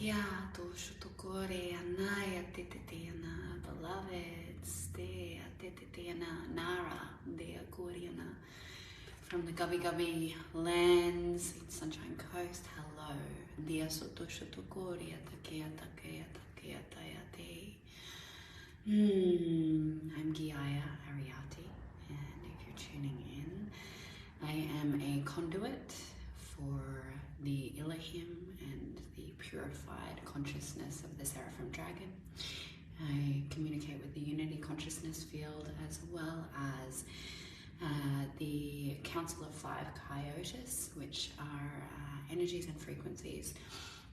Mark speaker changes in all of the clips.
Speaker 1: Kiato shutokore anaya tititiana, beloveds, de tititiana, nara, de akoriana. From the Gubby Gubby lands in Sunshine Coast, hello. Dia soto shutokore takea takea takea tayate. I'm Geeia, Ariati, and if you're tuning in, I am a conduit for the Elohim and the purified consciousness of the Seraphim Dragon. I communicate with the unity consciousness field as well as the Council of Five Coyotes, which are energies and frequencies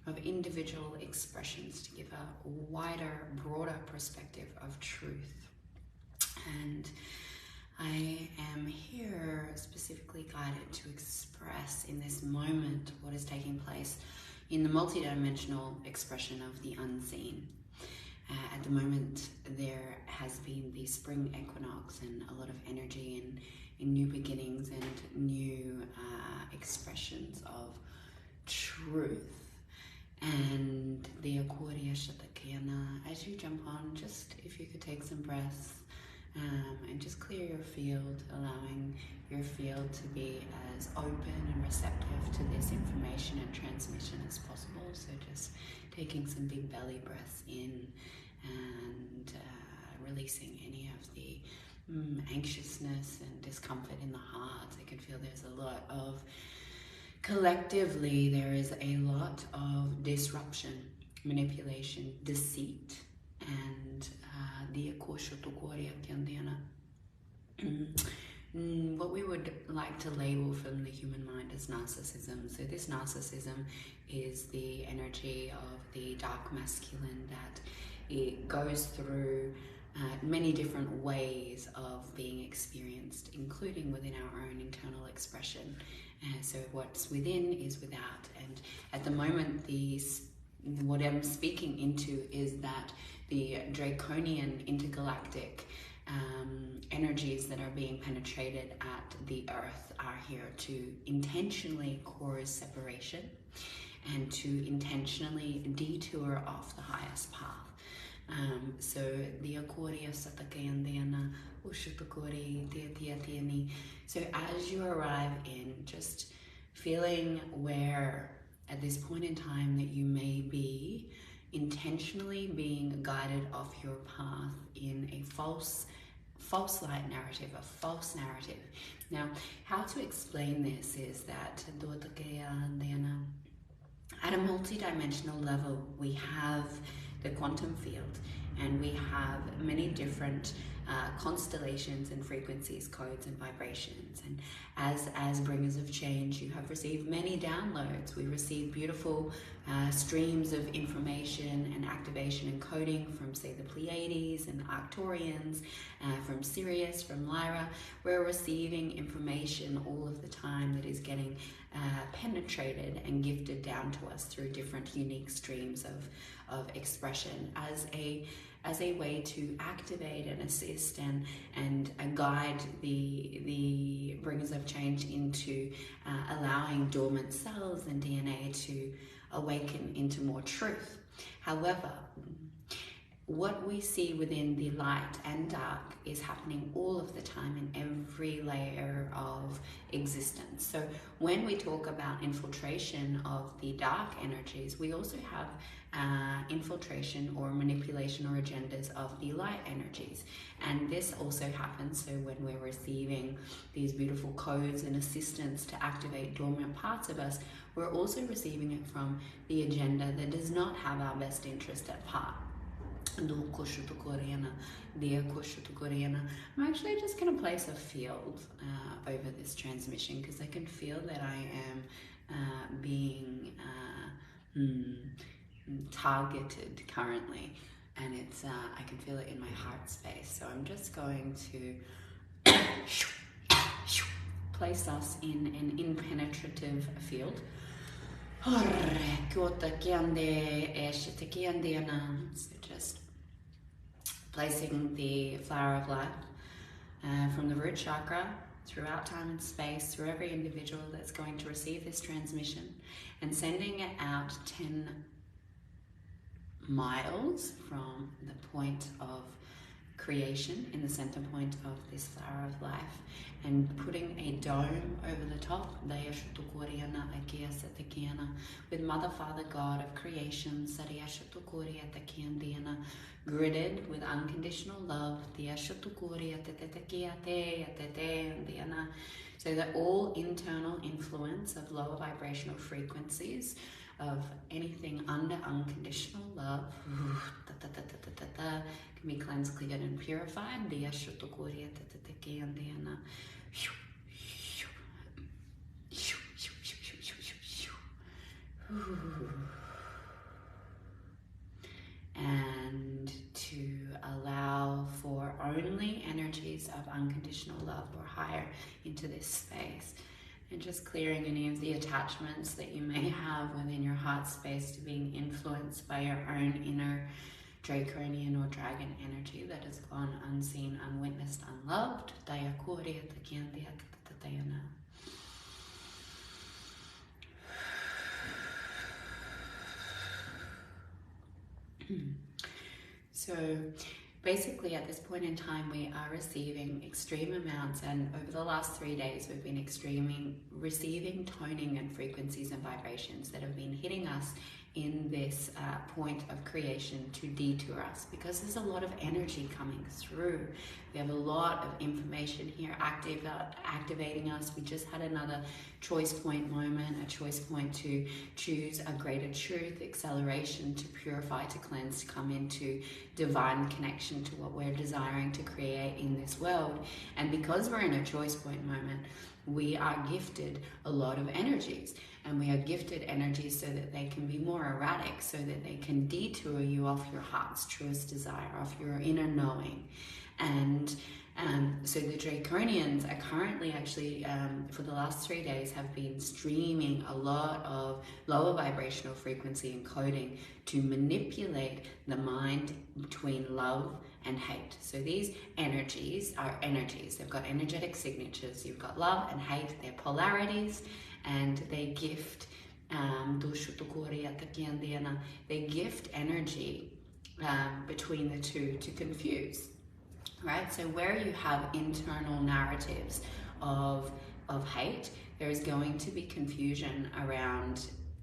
Speaker 1: of individual expressions to give a wider, broader perspective of truth. And I am here specifically guided to express in this moment what is taking place in the multidimensional expression of the unseen. At the moment, there has been the spring equinox and a lot of energy in new beginnings and new expressions of truth. And the Akoriya Shatakayana, as you jump on, just if you could take some breaths and just clear your field, allowing your field to be as open and receptive to this information and transmission as possible. So just taking some big belly breaths in and releasing any of the anxiousness and discomfort in the heart. I can feel there's a lot of, collectively, there is a lot of disruption, manipulation, deceit, and what we would like to label from the human mind as narcissism. So this narcissism is the energy of the dark masculine that it goes through many different ways of being experienced, including within our own internal expression. So what's within is without. And at the moment, what I'm speaking into is that the Draconian Intergalactic energies that are being penetrated at the earth are here to intentionally cause separation and to intentionally detour off the highest path. So the Akoriya Satakayandana Ushutakori Tiatiatiani. So as you arrive in, just feeling where at this point in time that you may be intentionally being guided off your path in a false light narrative, a false narrative. Now, how to explain this is that at a multidimensional level, we have the quantum field, and we have many different constellations and frequencies, codes and vibrations. And as bringers of change, you have received many downloads. We receive beautiful streams of information and activation and coding from, say, the Pleiades and Arcturians, from Sirius, from Lyra. We're receiving information all of the time that is getting penetrated and gifted down to us through different unique streams of expression as a way to activate and assist and guide the bringers of change into allowing dormant cells and DNA to awaken into more truth. However, what we see within the light and dark is happening all of the time in every layer of existence. So when we talk about infiltration of the dark energies, we also have infiltration or manipulation or agendas of the light energies. And this also happens so when we're receiving these beautiful codes and assistance to activate dormant parts of us, we're also receiving it from the agenda that does not have our best interest at heart. I'm actually just going to place a field over this transmission because I can feel that I am being targeted currently, and it's I can feel it in my heart space. So I'm just going to place us in an impenetrative field. So just placing the flower of light from the root chakra throughout time and space, through every individual that's going to receive this transmission, and sending it out 10 miles from the point of creation, in the center point of this flower of life, and putting a dome over the top with Mother, Father, God of creation, gridded with unconditional love, so that all internal influence of lower vibrational frequencies of anything under unconditional love can be cleansed, cleared, and purified. And to allow for only energies of unconditional love or higher into this space. And just clearing any of the attachments that you may have within your heart space to being influenced by your own inner Draconian or dragon energy that has gone unseen, unwitnessed, unloved. So basically at this point in time we are receiving extreme amounts, and over the last 3 days we've been receiving toning and frequencies and vibrations that have been hitting us in this point of creation to detour us, because there's a lot of energy coming through. We have a lot of information here activating us. We just had another choice point moment, a choice point to choose a greater truth, acceleration, to purify, to cleanse, to come into divine connection to what we're desiring to create in this world. And because we're in a choice point moment, we are gifted a lot of energies, and we are gifted energies so that they can be more erratic, so that they can detour you off your heart's truest desire, off your inner knowing. And so the Draconians are currently actually, for the last 3 days, have been streaming a lot of lower vibrational frequency encoding to manipulate the mind between love and hate. So these energies are energies. They've got energetic signatures. You've got love and hate. They're polarities, and they gift they gift energy between the two to confuse. Right? So where you have internal narratives of hate, there is going to be confusion around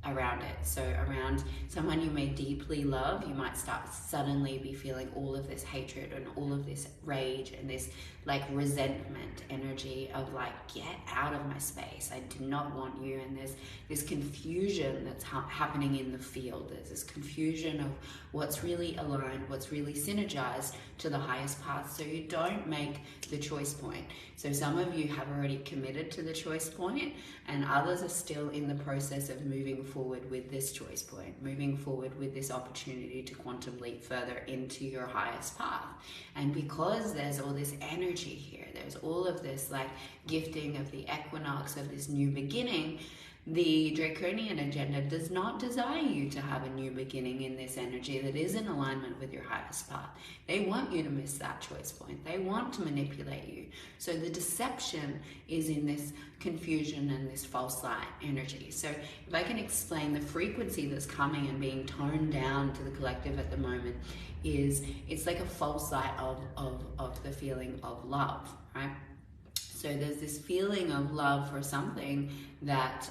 Speaker 1: it. So around someone you may deeply love, you might start suddenly be feeling all of this hatred and all of this rage and this like resentment energy of like, get out of my space, I do not want you. And there's this confusion that's happening in the field. There's this confusion of what's really aligned, what's really synergized to the highest path, so you don't make the choice point. So some of you have already committed to the choice point, and others are still in the process of moving forward with this choice point, moving forward with this opportunity to quantum leap further into your highest path. And because there's all this energy here, there's all of this like gifting of the equinox, of this new beginning, the Draconian Agenda does not desire you to have a new beginning in this energy that is in alignment with your highest path. They want you to miss that choice point. They want to manipulate you. So the deception is in this confusion and this false light energy. So if I can explain the frequency that's coming and being toned down to the collective at the moment, is it's like a false light of the feeling of love, right? So there's this feeling of love for something that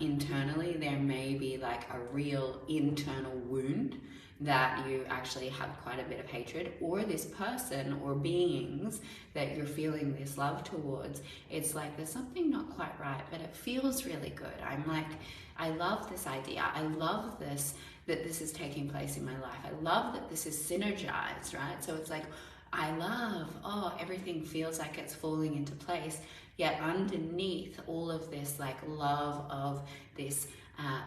Speaker 1: internally there may be like a real internal wound that you actually have quite a bit of hatred, or this person or beings that you're feeling this love towards. It's like there's something not quite right, but it feels really good. I'm like, I love this idea. I love this, that this is taking place in my life. I love that this is synergized, right? So it's like, I love, everything feels like it's falling into place, yet underneath all of this like love of this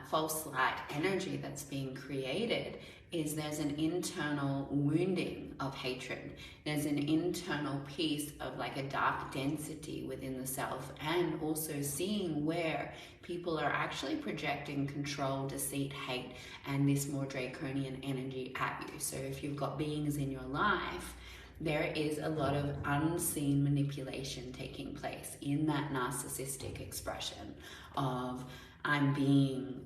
Speaker 1: false light energy that's being created is there's an internal wounding of hatred. There's an internal piece of like a dark density within the self, and also seeing where people are actually projecting control, deceit, hate, and this more Draconian energy at you. So if you've got beings in your life, there is a lot of unseen manipulation taking place in that narcissistic expression of I'm being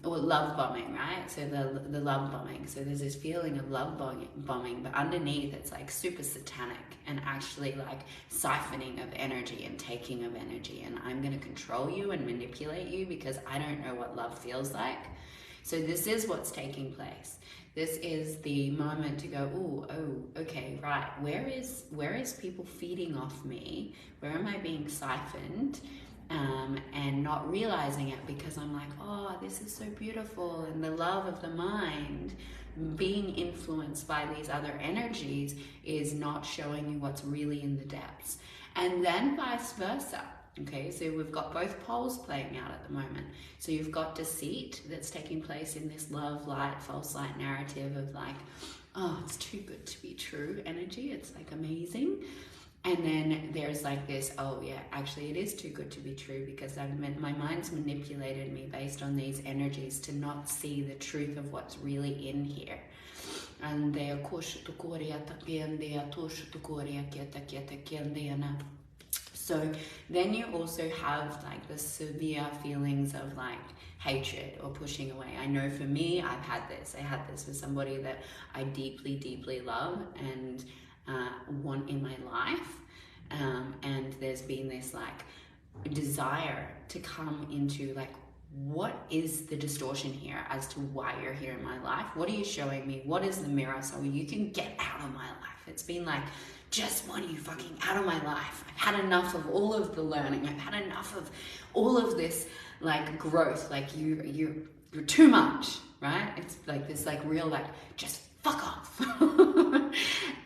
Speaker 1: or love bombing, right? So the love bombing. So there's this feeling of love bombing, but underneath it's like super satanic and actually like siphoning of energy and taking of energy. And I'm going to control you and manipulate you because I don't know what love feels like. So this is what's taking place. This is the moment to go, oh, okay, right. Where is people feeding off me? Where am I being siphoned? And not realizing it because I'm like, oh, this is so beautiful. And the love of the mind being influenced by these other energies is not showing you what's really in the depths. And then vice versa. Okay, so we've got both poles playing out at the moment. So you've got deceit that's taking place in this love, light, false light narrative of like, oh, it's too good to be true energy. It's like amazing. And then there's like this, oh yeah, actually it is too good to be true because my mind's manipulated me based on these energies to not see the truth of what's really in here. And so then you also have like the severe feelings of like hatred or pushing away. I know for me, I had this with somebody that I deeply, deeply love and want in my life. And there's been this like desire to come into like, what is the distortion here as to why you're here in my life? What are you showing me? What is the mirror so you can get out of my life? It's been like, just want you fucking out of my life. I've had enough of all of the learning. I've had enough of all of this like growth. Like you're too much, right? It's like this like real like, just fuck off.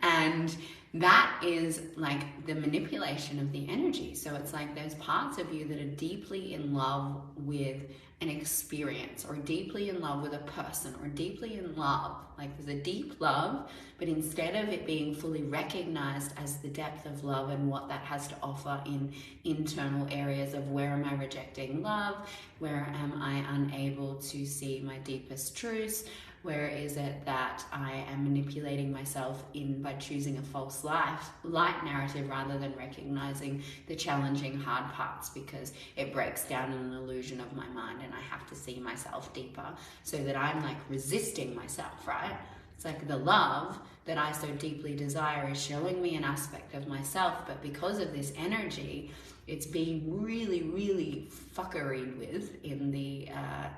Speaker 1: And that is like the manipulation of the energy. So it's like there's parts of you that are deeply in love with an experience or deeply in love with a person or deeply in love. Like there's a deep love, but instead of it being fully recognized as the depth of love and what that has to offer in internal areas of where am I rejecting love? Where am I unable to see my deepest truths? Where is it that I am manipulating myself in by choosing a false light narrative rather than recognizing the challenging hard parts, because it breaks down an illusion of my mind and I have to see myself deeper so that I'm like resisting myself, right? It's like the love that I so deeply desire is showing me an aspect of myself, but because of this energy, it's being really, really fuckeried with in the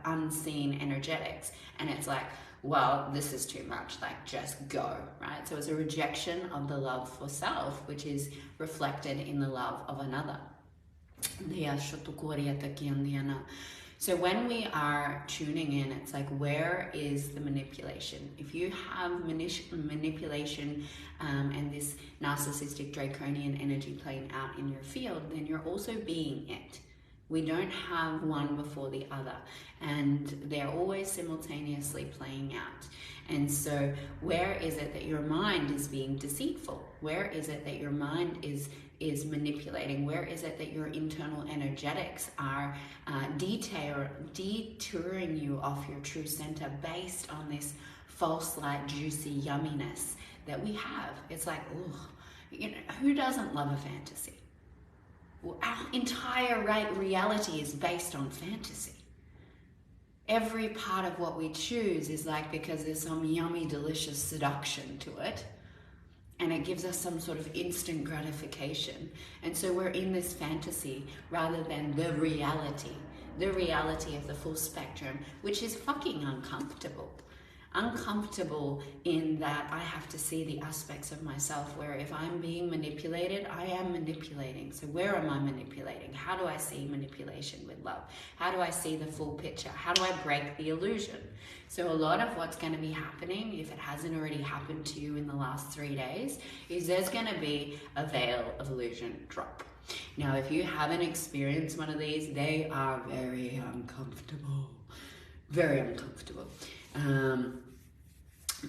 Speaker 1: unseen energetics. And it's like, well, this is too much, like just go, right? So it's a rejection of the love for self, which is reflected in the love of another. So when we are tuning in, it's like, where is the manipulation? If you have manipulation and this narcissistic draconian energy playing out in your field, then you're also being it. We don't have one before the other, and they're always simultaneously playing out. And so where is it that your mind is being deceitful? Where is it that your mind is manipulating? Where is it that your internal energetics are detouring you off your true center based on this false light, juicy yumminess that we have? It's like, ugh, you know, who doesn't love a fantasy? Our entire reality is based on fantasy. Every part of what we choose is like because there's some yummy, delicious seduction to it, and it gives us some sort of instant gratification. And so we're in this fantasy rather than the reality of the full spectrum, which is fucking uncomfortable. Uncomfortable in that I have to see the aspects of myself where if I'm being manipulated, I am manipulating. So where am I manipulating? How do I see manipulation with love? How do I see the full picture? How do I break the illusion? So a lot of what's going to be happening, if it hasn't already happened to you in the last 3 days, is there's going to be a veil of illusion drop. Now, if you haven't experienced one of these, they are very uncomfortable. Very uncomfortable.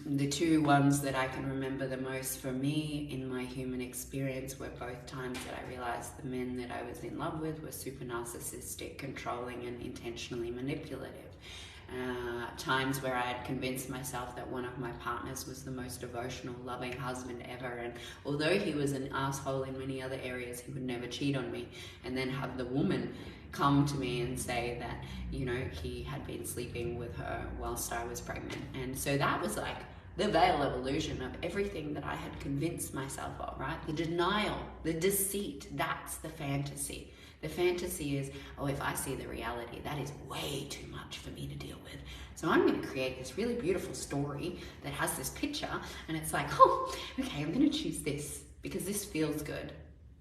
Speaker 1: The two ones that I can remember the most for me in my human experience were both times that I realized the men that I was in love with were super narcissistic, controlling, and intentionally manipulative. Times where I had convinced myself that one of my partners was the most devotional, loving husband ever, and although he was an asshole in many other areas, he would never cheat on me. And then have the woman come to me and say that, you know, he had been sleeping with her whilst I was pregnant. And so that was like the veil of illusion of everything that I had convinced myself of, right? The denial, the deceit, that's the fantasy. The fantasy is, oh, if I see the reality, that is way too much for me to deal with. So I'm going to create this really beautiful story that has this picture, and it's like, oh, okay, I'm going to choose this because this feels good.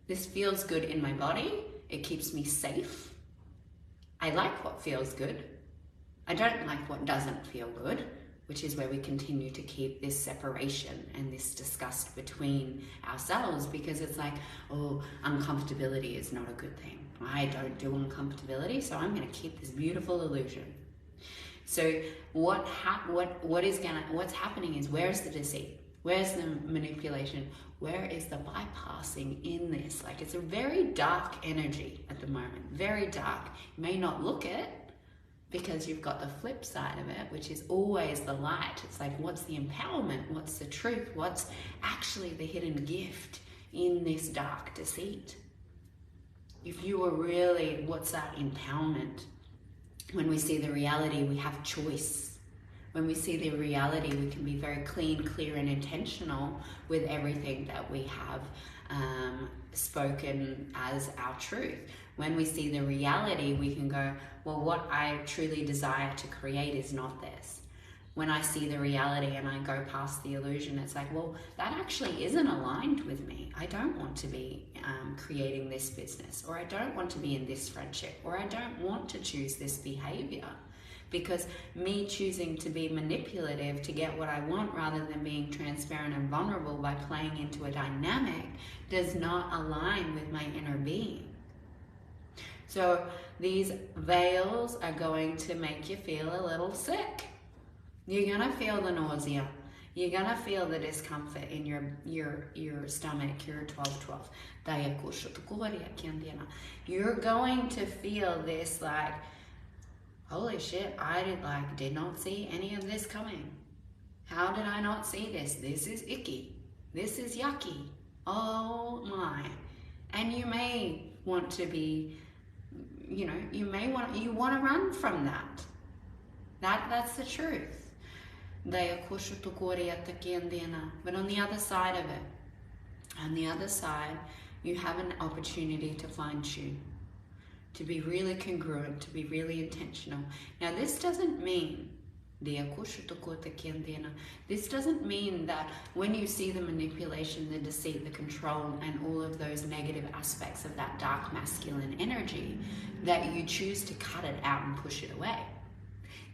Speaker 1: This feels good in my body. It keeps me safe. I like what feels good. I don't like what doesn't feel good, which is where we continue to keep this separation and this disgust between ourselves, because it's like, oh, uncomfortability is not a good thing. I don't do uncomfortability, so I'm going to keep this beautiful illusion. So what's happening is, where's the deceit? Where's the manipulation? Where is the bypassing in this? Like, it's a very dark energy at the moment, very dark. You may not look it because you've got the flip side of it, which is always the light. It's like, what's the empowerment? What's the truth? What's actually the hidden gift in this dark deceit? If you were really, what's that empowerment? When we see the reality, we have choice. When we see the reality, we can be very clean, clear, and intentional with everything that we have spoken as our truth. When we see the reality, we can go, well, what I truly desire to create is not this. When I see the reality and I go past the illusion, it's like, well, that actually isn't aligned with me. I don't want to be creating this business, or I don't want to be in this friendship, or I don't want to choose this behavior. Because me choosing to be manipulative to get what I want rather than being transparent and vulnerable by playing into a dynamic does not align with my inner being. So these veils are going to make you feel a little sick. You're going to feel the nausea. You're going to feel the discomfort in your stomach, your 12-12. You're going to feel this like, holy shit, I did not see any of this coming. How did I not see this? This is icky. This is yucky. Oh my. And you may want to be, you know, you want to run from that. That's the truth. But on the other side of it, you have an opportunity to fine tune, to be really congruent, to be really intentional. Now, this doesn't mean that when you see the manipulation, the deceit, the control, and all of those negative aspects of that dark masculine energy, that you choose to cut it out and push it away.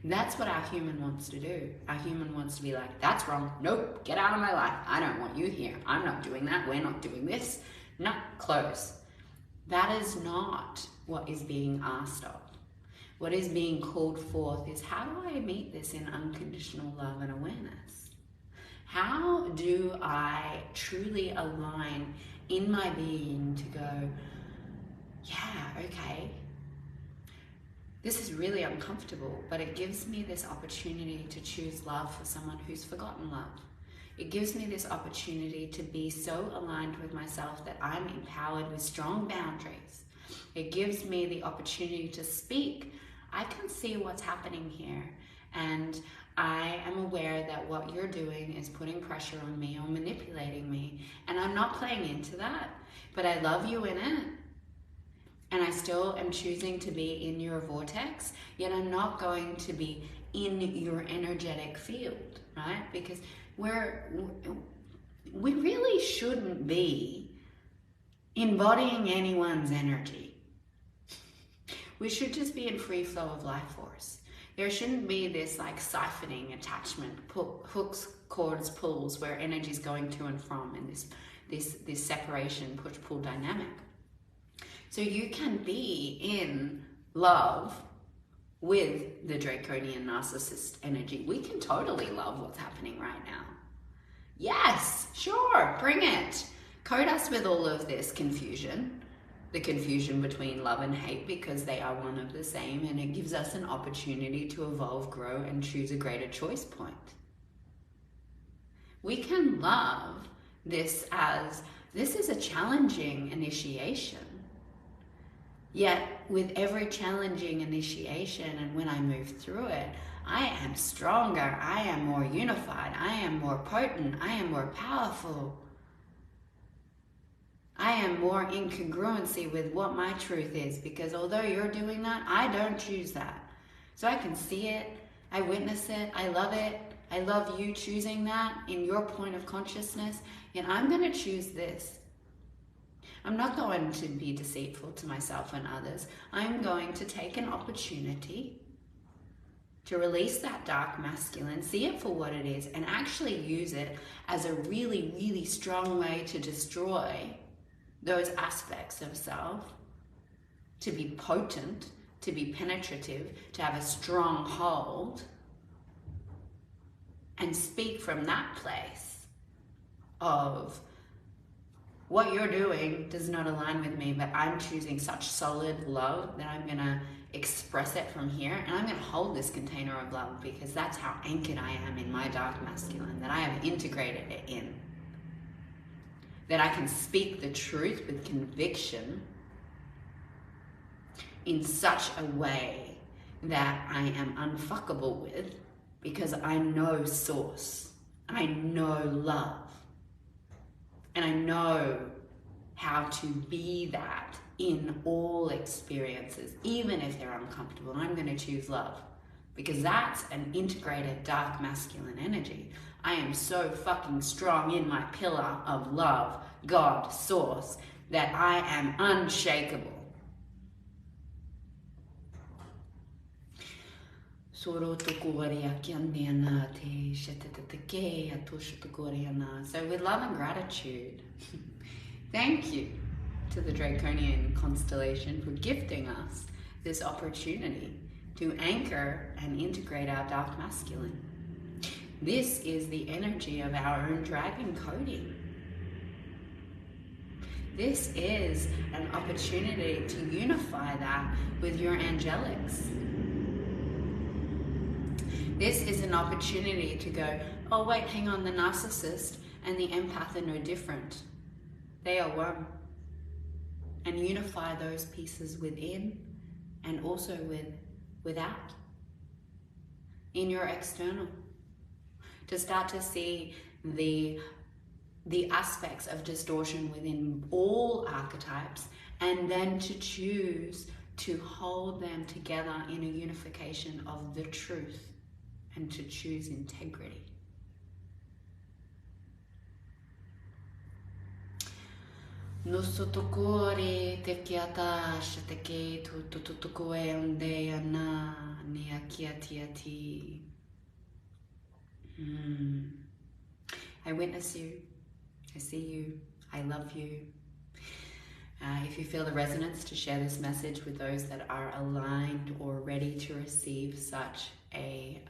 Speaker 1: That's what our human wants to do. Our human wants to be like, that's wrong. Nope, get out of my life. I don't want you here. I'm not doing that. We're not doing this. No, close. That is not what is being asked of. What is being called forth is, how do I meet this in unconditional love and awareness? How do I truly align in my being to go, yeah, okay, this is really uncomfortable, but it gives me this opportunity to choose love for someone who's forgotten love. It gives me this opportunity to be so aligned with myself that I'm empowered with strong boundaries. It gives me the opportunity to speak. I can see what's happening here, and I am aware that what you're doing is putting pressure on me or manipulating me, and I'm not playing into that, but I love you in it. And I still am choosing to be in your vortex, yet I'm not going to be in your energetic field, right? Because we really shouldn't be embodying anyone's energy. We should just be in free flow of life force. There shouldn't be this like siphoning attachment, hooks, cords, pulls, where energy is going to and from, and this separation, push-pull dynamic. So you can be in love with the draconian narcissist energy. We can totally love what's happening right now. Yes, sure, bring it. Code us with all of this confusion, the confusion between love and hate, because they are one of the same, and it gives us an opportunity to evolve, grow, and choose a greater choice point. We can love this as, this is a challenging initiation. Yet with every challenging initiation and when I move through it, I am stronger, I am more unified, I am more potent, I am more powerful. I am more in congruency with what my truth is, because although you're doing that, I don't choose that. So I can see it, I witness it, I love it. I love you choosing that in your point of consciousness, and I'm going to choose this. I'm not going to be deceitful to myself and others. I'm going to take an opportunity to release that dark masculine, see it for what it is, and actually use it as a really, really strong way to destroy those aspects of self, to be potent, to be penetrative, to have a strong hold, and speak from that place of what you're doing does not align with me, but I'm choosing such solid love that I'm going to express it from here, and I'm going to hold this container of love because that's how anchored I am in my dark masculine, that I have integrated it in. That I can speak the truth with conviction in such a way that I am unfuckable with, because I know source, I know love, and I know how to be that in all experiences, even if they're uncomfortable. I'm going to choose love, because that's an integrated dark masculine energy. I am so fucking strong in my pillar of love, God, source, that I am unshakable. So with love and gratitude, thank you to the Draconian constellation for gifting us this opportunity to anchor and integrate our dark masculine. This is the energy of our own dragon coding. This is an opportunity to unify that with your angelics. This is an opportunity to go, oh wait, hang on, the narcissist and the empath are no different. They are one. And unify those pieces within and also without. In your external. To start to see the aspects of distortion within all archetypes, and then to choose to hold them together in a unification of the truth, and to choose integrity. Nosotokore te kiatasha te ke tututukoe onde ana ni akiatiati. I witness you, I see you, I love you. If you feel the resonance to share this message with those that are aligned or ready to receive such a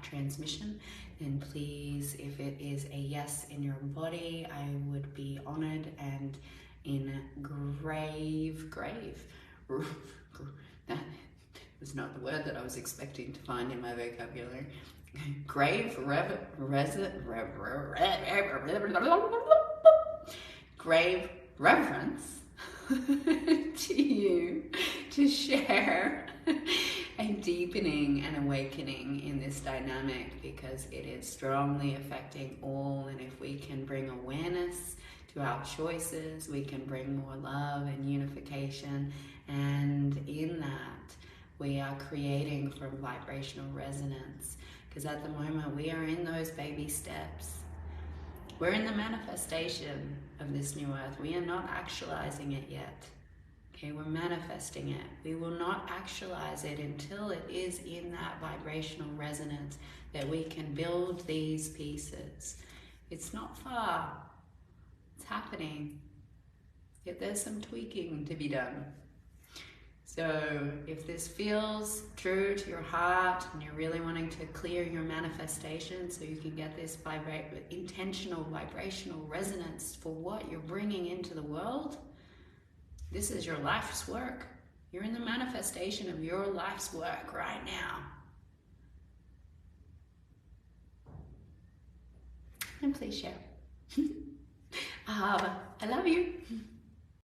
Speaker 1: transmission, then please, if it is a yes in your body, I would be honored and in grave, that was not the word that I was expecting to find in my vocabulary. Grave reverence to you to share a deepening and awakening in this dynamic, because it is strongly affecting all. And if we can bring awareness to our choices, we can bring more love and unification, and in that we are creating from vibrational resonance. Because at the moment we are in those baby steps. We're in the manifestation of this new earth. We are not actualizing it yet. Okay, we're manifesting it. We will not actualize it until it is in that vibrational resonance that we can build these pieces. It's not far. It's happening. Yet there's some tweaking to be done. So if this feels true to your heart and you're really wanting to clear your manifestation so you can get this intentional vibrational resonance for what you're bringing into the world, this is your life's work. You're in the manifestation of your life's work right now. And please share. Ahava, I love you.